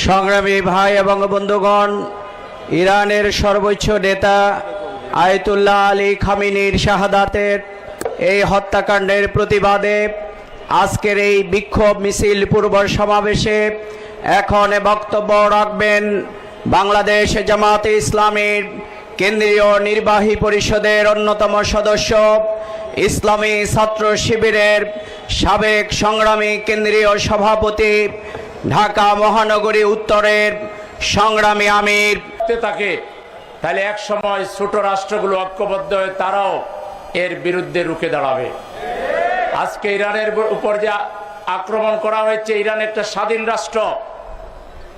সংগ্রামী ভাই এবং বন্ধুগণ, ইরানের সর্বোচ্চ নেতা আয়াতুল্লাহ আলী খামেনির শাহাদাতের এই হত্যাকাণ্ডের প্রতিবাদে আজকের এই বিক্ষোভ মিছিল পূর্ব সমাবেশে এখন বক্তব্য রাখবেন বাংলাদেশ জামাতে ইসলামীর কেন্দ্রীয় নির্বাহী পরিষদের অন্যতম সদস্য, ইসলামী ছাত্র শিবিরের সাবেক সংগ্রামী কেন্দ্রীয় সভাপতি, ঢাকা মহানগরী উত্তরের সংগ্রামী আমির। থাকে তাহলে এক সময় ছোট রাষ্ট্রগুলো ঐক্যবদ্ধ হয়ে তারাও এর বিরুদ্ধে রুখে দাঁড়াবে। আজকে ইরানের উপর যে আক্রমণ করা হয়েছে, ইরান একটা স্বাধীন রাষ্ট্র,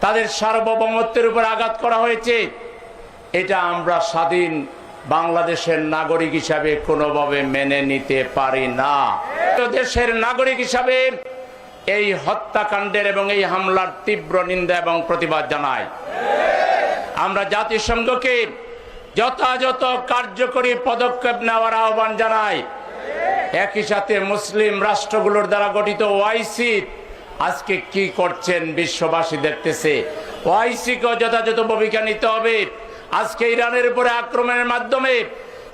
তাদের সার্বভৌমত্বের উপর আঘাত করা হয়েছে। এটা আমরা স্বাধীন বাংলাদেশের নাগরিক হিসাবে কোনোভাবে মেনে নিতে পারি না। দেশের নাগরিক হিসাবে এই হত্যাকাণ্ডের এবং এই হামলার তীব্র নিন্দা এবং প্রতিবাদ জানাই। আমরা জাতিসংঘকে যথাযথ কার্যকরী পদক্ষেপ নেওয়ার আহ্বান জানাই। একই সাথে মুসলিম রাষ্ট্রগুলোর দ্বারা গঠিত ওআইসি আজকে কি করছেন বিশ্ববাসী দেখতেছে। ওআইসিকেও যথাযথ ভূমিকা নিতে হবে। আজকে ইরানের উপরে আক্রমণের মাধ্যমে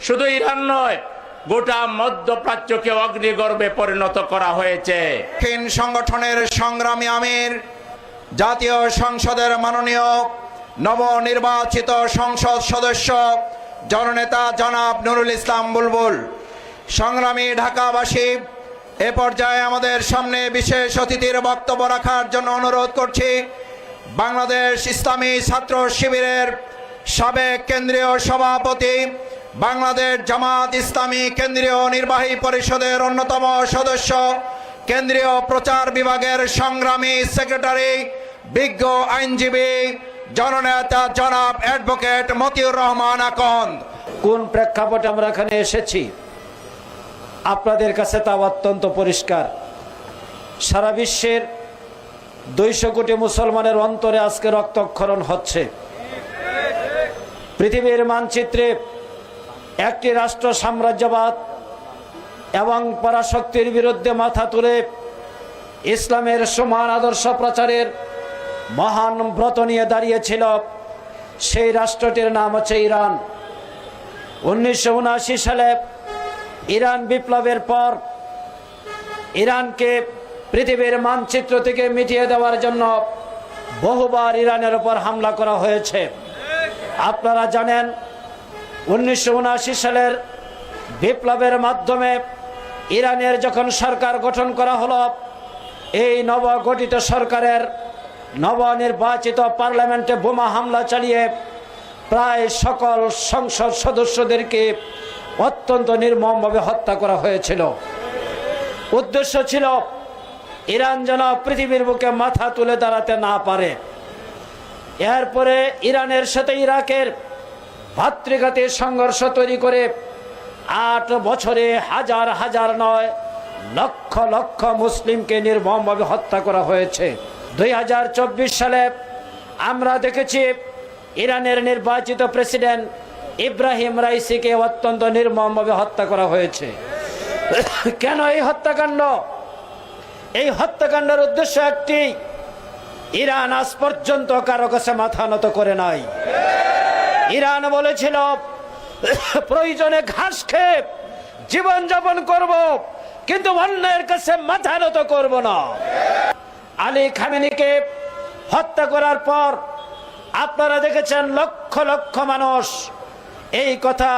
শুধু ইরান নয়, গোটা মধ্যপ্রাচ্যকে অগ্নিগর্ভে পরিণত করা হয়েছে। সংগঠনের সংগ্রামী আমির, জাতীয় সংসদের মাননীয় নবনির্বাচিত সংসদ সদস্য জননেতা জনাব নুরুল ইসলাম বুলবুল, সংগ্রামী ঢাকাবাসী, এ পর্যায়ে আমাদের সামনে বিশেষ অতিথির বক্তব্য রাখার জন্য অনুরোধ করছি বাংলাদেশ ইসলামী ছাত্র শিবিরের সাবেক কেন্দ্রীয় সভাপতি, বাংলাদেশ জামাত ইসলামী কেন্দ্রীয় নির্বাহী পরিষদের অন্যতম সদস্য, কেন্দ্রীয় প্রচার বিভাগের সংগ্রামী সেক্রেটারি, বিজ্ঞ আইনজীবী, জননেতা জনাব অ্যাডভোকেট মতিউর রহমান আকন্দ। কোন প্রেক্ষাপটে আমরা এখানে এসেছি আপনাদের কাছে তা অত্যন্ত পরিষ্কার। সারা বিশ্বের 200 কোটি মুসলমানের অন্তরে আজকে রক্তক্ষরণ হচ্ছে। পৃথিবীর মানচিত্রে একটি রাষ্ট্র সাম্রাজ্যবাদ এবং পরাশক্তির বিরুদ্ধে মাথা তুলে ইসলামের সমান আদর্শ প্রচারের মহান ব্রত নিয়ে দাঁড়িয়েছিল। সেই রাষ্ট্রটির নাম হচ্ছে ইরান। 1979 সালে ইরান বিপ্লবের পর ইরানকে পৃথিবীর মানচিত্র থেকে মিটিয়ে দেওয়ার জন্য বহুবার ইরানের উপর হামলা করা হয়েছে। আপনারা জানেন 1979 সালের বিপ্লবের মাধ্যমে ইরানের যখন সরকার গঠন করা হলো, এই নবগঠিত সরকারের নবনির্বাচিত পার্লামেন্টে বোমা হামলা চালিয়ে প্রায় সকল সংসদ সদস্যদেরকে অত্যন্ত নির্মমভাবে হত্যা করা হয়েছিল। উদ্দেশ্য ছিল ইরান যেন পৃথিবীর বুকে মাথা তুলে দাঁড়াতে না পারে। এরপরে ইরানের সাথে ইরাকের ভাতৃঘাতী সংঘর্ষ তৈরি করে 8 বছরে হাজার হাজার নয়, লক্ষ লক্ষ মুসলিমকে নির্মমভাবে হত্যা করা হয়েছে। 2024 সালে আমরা দেখেছি ইরানের নির্বাচিত প্রেসিডেন্ট ইব্রাহিম রাইসিকে অত্যন্ত নির্মমভাবে হত্যা করা হয়েছে। কেন এই হত্যাকাণ্ড? এই হত্যাকাণ্ডের উদ্দেশ্য একটি, ইরান আজ পর্যন্ত কারো কাছে মাথা নত করে নাই। ইরান বলেছিল প্রয়োজনে ঘাস খেয়ে জীবনযাপন করব, কিন্তু অন্যের কাছে মাথা নত করব না। আলী খামেনিকে হত্যা করার পর আপনারা দেখেছেন লক্ষ লক্ষ মানুষ এই কথা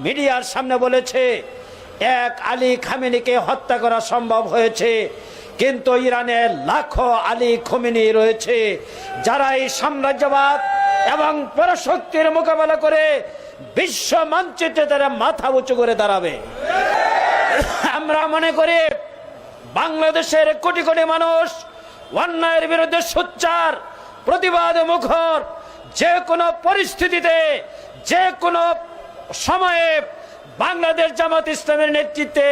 মিডিয়ার সামনে বলেছে, এক আলী খামেনিকে হত্যা করা সম্ভব হয়েছে। কিন্তু ইরানে লাখো আলী খামেনি রয়েছে যারা এই সাম্রাজ্যবাদ এবং পরাশক্তির মোকাবেলা করে বিশ্ব মানচিত্রে তারা মাথা উঁচু করে দাঁড়াবে। আমরা মনে করি বাংলাদেশের কোটি কোটি মানুষ অন্যায়ের বিরুদ্ধে সোচ্চার, প্রতিবাদ মুখর, যে কোনো পরিস্থিতিতে যে কোনো সময়ে বাংলাদেশ জামাত ইসলামের নেতৃত্বে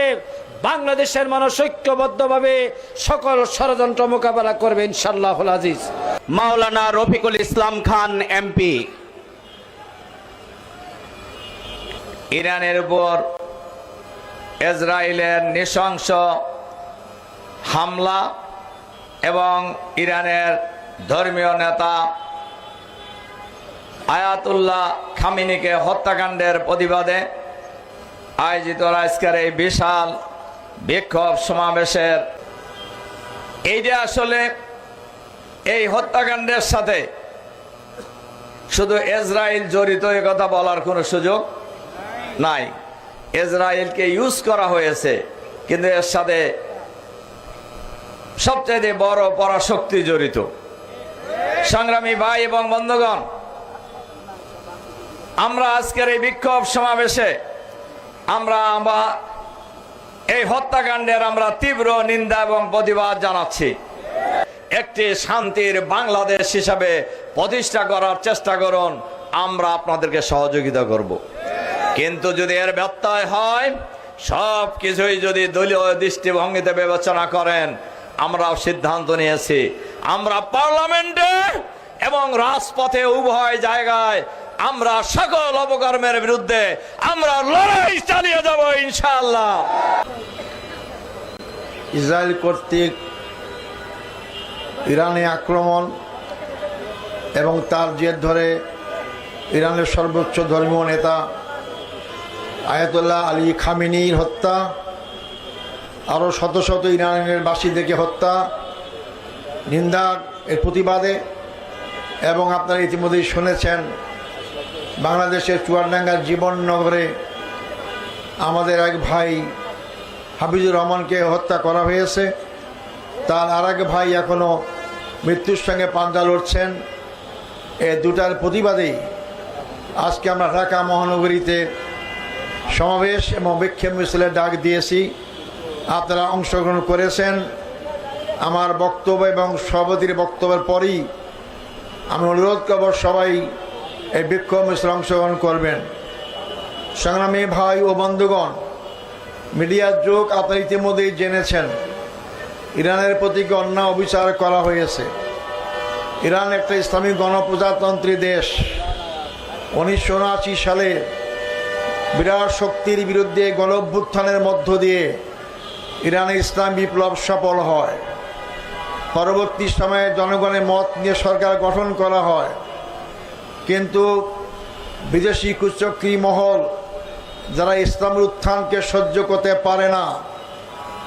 বাংলাদেশের মানুষ ঐক্যবদ্ধভাবে সকল ষড়যন্ত্র মোকাবেলা করবে ইনশাআল্লাহুল আজিজ। মাওলানা রফিকুল ইসলাম খান এমপি। ইরানের উপর ইসরায়েলের নৃশংস হামলা এবং ইরানের ধর্মীয় নেতা আয়াতুল্লাহ খামিনিকে হত্যাকাণ্ডের প্রতিবাদে আয়োজিত আজকের এই বিশাল বিক্ষোভ সমাবেশের এইটা আসলে এই হত্যাকাণ্ডের সাথে শুধু ইসরায়েল জড়িত এ কথা বলার কোনো সুযোগ নাই। ইসরায়েলকে ইউজ করা হয়েছে, কিন্তু এর সাথে সবচেয়ে বড় পরাশক্তি জড়িত। সংগ্রামী ভাই এবং বন্ধুগণ, আমরা আজকের এই বিক্ষোভ সমাবেশে আমরা এই হত্যাকাণ্ডের আমরা তীব্র নিন্দা এবং প্রতিবাদ জানাচ্ছি। একটি শান্তির বাংলাদেশ হিসাবে প্রতিষ্ঠা করার চেষ্টা করুন, আমরা আপনাদেরকে সহযোগিতা করব। কিন্তু যদি এর ব্যত্যয় হয়, সব কিছুই যদি দলীয় দৃষ্টিভঙ্গিতে বিবেচনা করেন, আমরা সিদ্ধান্ত নিয়েছি আমরা পার্লামেন্টে এবং রাজপথে উভয় জায়গায় আমরা সকল অপকর্মের বিরুদ্ধে আমরা লড়াই চালিয়ে যাব ইনশাআল্লাহ। ইসরায়েল কর্তৃক ইরানে আক্রমণ এবং তার জের ধরে ইরানের সর্বোচ্চ ধর্মীয় নেতা আয়াতুল্লাহ আলী খামেনির হত্যা, আরও শত শত ইরানের বাসীদেরকে হত্যা, নিন্দা এর প্রতিবাদে। এবং আপনারা ইতিমধ্যেই শুনেছেন বাংলাদেশের চুয়াডাঙ্গার জীবননগরে আমাদের এক ভাই হাফিজুর রহমানকে হত্যা করা হয়েছে। তার আর এক ভাই এখনও মৃত্যুর সঙ্গে পাঞ্জা লড়ছেন। এ দুটার প্রতিবাদেই আজকে আমরা ঢাকা মহানগরীতে সমাবেশ এবং বিক্ষোভ মিছিলের ডাক দিয়েছি। আপনারা অংশগ্রহণ করেছেন। আমার বক্তব্য এবং সভাপতির বক্তব্যের পরই আমি অনুরোধ করব সবাই এই বিক্ষোভ মিছিলে অংশগ্রহণ করবেন। সংগ্রামী ভাই ও বন্ধুগণ, মিডিয়ার যুগ, আপনারা ইতিমধ্যেই জেনেছেন ইরানের প্রতি অন্যায় অবিচার করা হয়েছে। ইরান একটা ইসলামিক গণপ্রজাতন্ত্রী দেশ। 1979 সালে বিরাট শক্তির বিরুদ্ধে গণ অভ্যুত্থানের মধ্য দিয়ে ইরানে ইসলাম বিপ্লব সফল হয়। পরবর্তী সময়ে জনগণের মত নিয়ে সরকার গঠন করা হয়, কিন্তু বিদেশি কুচক্রী মহল যারা ইসলামের উত্থানকে সহ্য করতে পারে না,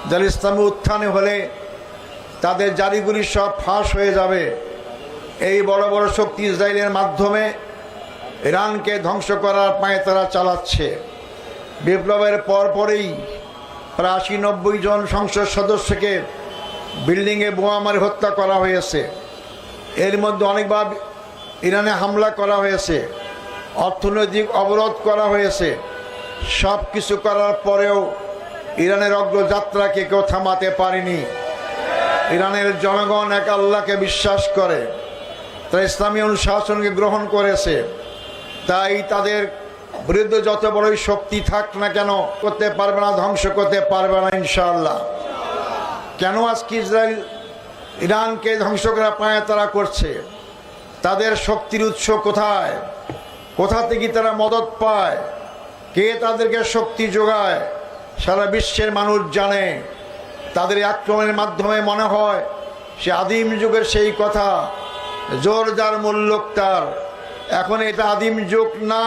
যারা ইসলামের উত্থানে হলে তাদের জারিগুলি সব ফাঁস হয়ে যাবে, এই বড় বড় শক্তি ইসরায়েলের মাধ্যমে ইরানকে ধ্বংস করার পায়ে তারা চালাচ্ছে। বিপ্লবের পরপরই প্রায় 80-90 জন সংসদ সদস্যকে বিল্ডিংয়ে বোমা মারে হত্যা করা হয়েছে। এর মধ্যে অনেকবার ইরানে হামলা করা হয়েছে, অর্থনৈতিক অবরোধ করা হয়েছে। সব কিছু করার পরেও ইরানের অগ্রযাত্রাকে কেউ থামাতে পারেনি। ইরানের জনগণ এক আল্লাহকে বিশ্বাস করে, তারা ইসলামী অনুশাসনকে গ্রহণ করেছে। তাই তাদের বিরুদ্ধে যত বড়ই শক্তি থাক না কেন করতে পারবে না, ধ্বংস করতে পারবে না ইনশাআল্লাহ। কেন আজকে ইসরায়েল ইরানকে ধ্বংস করার পায়ে তারা করছে? তাদের শক্তির উৎস কোথায়? কোথা থেকে তারা মদত পায়? কে তাদেরকে শক্তি যোগায়? সারা বিশ্বের মানুষ জানে। তাদের আক্রমণের মাধ্যমে মনে হয় সে আদিম যুগের সেই কথা, জোর যার মুল্লুক তার। এখন এটা আদিম যুগ না।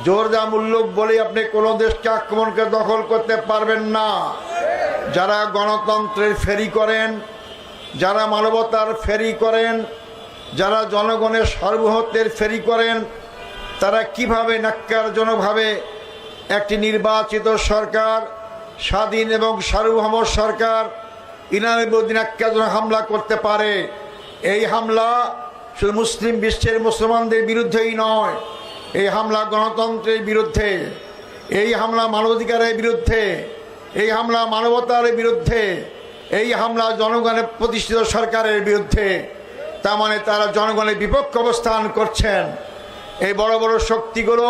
জোর যা মুল্লুক বলে আপনি কোনো দেশকে আক্রমণকে দখল করতে পারবেন না। যারা গণতন্ত্রের ফেরি করেন, যারা মানবতার ফেরি করেন, যারা জনগণের সার্বভৌমত্বের ফেরি করেন, তারা কিভাবে ন্যাক্কারজনকভাবে একটি নির্বাচিত সরকার, স্বাধীন এবং সার্বভৌম সরকার ইরানের বিরুদ্ধে ন্যাক্কারজনক হামলা করতে পারে? এই হামলা শুধু মুসলিম বিশ্বের মুসলমানদের বিরুদ্ধেই নয়, এই হামলা গণতন্ত্রের বিরুদ্ধে, এই হামলা মানবাধিকারের বিরুদ্ধে, এই হামলা মানবতার বিরুদ্ধে, এই হামলা জনগণের প্রতিষ্ঠিত সরকারের বিরুদ্ধে। তার মানে তারা জনগণের বিপক্ষে অবস্থান করছেন। এই বড় বড় শক্তিগুলো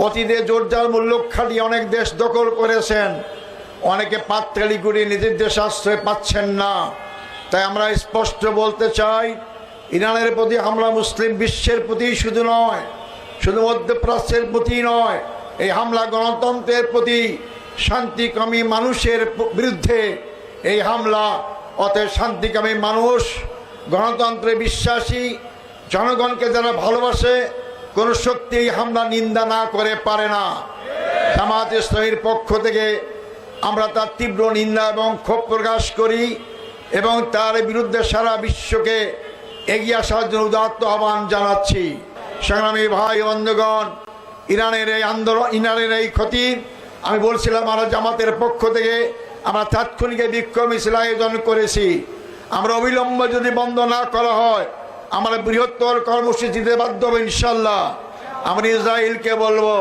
অতীতে জোরজার মূল্য খাটিয়ে অনেক দেশ দখল করেছেন, অনেকে পাততালি করে নিজের দেশে আশ্রয় পাচ্ছেন না। তাই আমরা স্পষ্ট বলতে চাই, ইরানের প্রতি হামলা মুসলিম বিশ্বের প্রতি শুধু নয়, শুধু মধ্যপ্রাচ্যের প্রতি নয়, এই হামলা গণতন্ত্রের প্রতি, শান্তিকামী মানুষের বিরুদ্ধে এই হামলা। অতএব শান্তিকামী মানুষ গণতন্ত্রে বিশ্বাসী, জনগণকে যারা ভালোবাসে, কোন শক্তি এই হামলা নিন্দা না করে পারে না। জামাত ইসলামীর পক্ষ থেকে আমরা তার তীব্র নিন্দা এবং ক্ষোভ প্রকাশ করি এবং তার বিরুদ্ধে সারা বিশ্বকে এগিয়ে আসার জন্য উদাত্ত আহ্বান জানাচ্ছি। সংগ্রামী ভাই বন্ধুগণ, ইরানের এই আন্দোলন, ইরানের এই ক্ষতি, আমি বলছিলাম আমরা জামাতের পক্ষ থেকে আমরা তাৎক্ষণিক বিক্ষোভ মিছিল আয়োজন করেছি। আমরা অবিলম্বে যদি বন্ধ না করা হয় আমরা বৃহত্তর কর্মসূচিতে বাধ্য হব ইনশাল্লাহ। আমরা ইসরায়েলকে বলবো,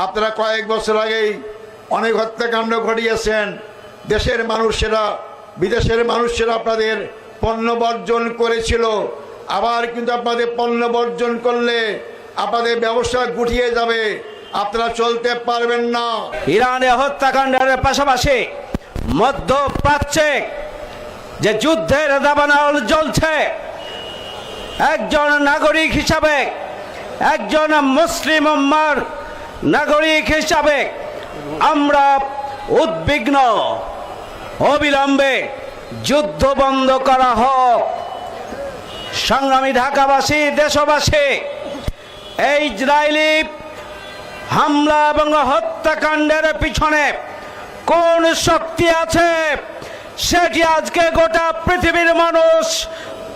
আপনারা কয়েক বছর আগেই অনেক হত্যাকাণ্ড ঘটিয়েছেন, দেশের মানুষেরা, বিদেশের মানুষেরা আপনাদের পণ্য বর্জন করেছিল, আবার কিন্তু আপনাদের পণ্য বর্জন করলে আপনাদের ব্যবসা গুটিয়ে যাবে, আপনারা চলতে পারবেন না। ইরানে হত্যাকাণ্ডের পাশাপাশি মধ্যপ্রাচ্যে যে যুদ্ধের দাবানল জ্বলছে, একজন নাগরিক হিসাবে, একজন মুসলিম উম্মার নাগরিক হিসাবে আমরা উদ্বিগ্ন। অবিলম্বে যুদ্ধ বন্ধ করা হোক। সংগ্রামী ঢাকাবাসী, দেশবাসী, এই ইসরায়েলি হামলা এবং হত্যাকাণ্ডের পিছনে কোন শক্তি আছে সেটি আজকে গোটা পৃথিবীর মানুষ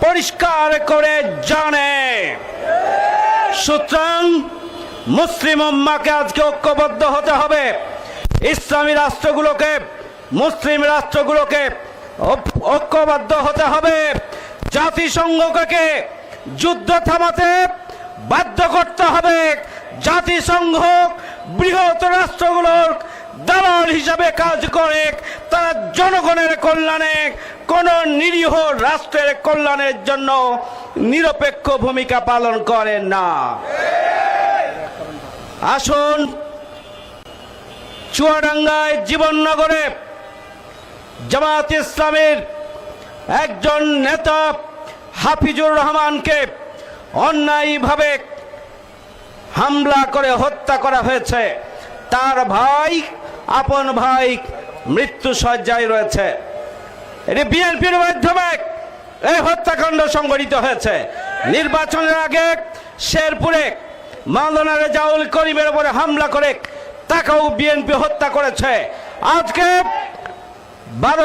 পরিষ্কার করে জানে। সুতরাং মুসলিম উম্মাহকে আজকে ঐক্যবদ্ধ হতে হবে। ইসলামী রাষ্ট্রগুলোকে, মুসলিম রাষ্ট্রগুলোকে ঐক্যবদ্ধ হতে হবে। জাতিসংঘকে যুদ্ধ থামাতে বাধ্য করতে হবে। জাতিসংঘ বৃহৎ রাষ্ট্রগুলোর দালাল হিসাবে কাজ করে, তারা জনগণের কল্যাণে, কোন নিরীহ রাষ্ট্রের কল্যাণের জন্য নিরপেক্ষ ভূমিকা পালন করে না। আসুন চুয়াডাঙ্গায় জীবননগরে জামাত ইসলামের একজন নেতা হাফিজুর রহমানকে অন্যায়ভাবে হামলা করে হত্যা করা হয়েছে। তার ভাই, আপন ভাই মৃত্যু শয্যায় রয়েছে। এটি বিএনপির মাধ্যমে এই হত্যাকাণ্ড সংঘটিত হয়েছে। নির্বাচনের আগে শেরপুরে মাওলানা রেজাউল করিমের উপরে হামলা করে তাকেও বিএনপি হত্যা করেছে। আজকে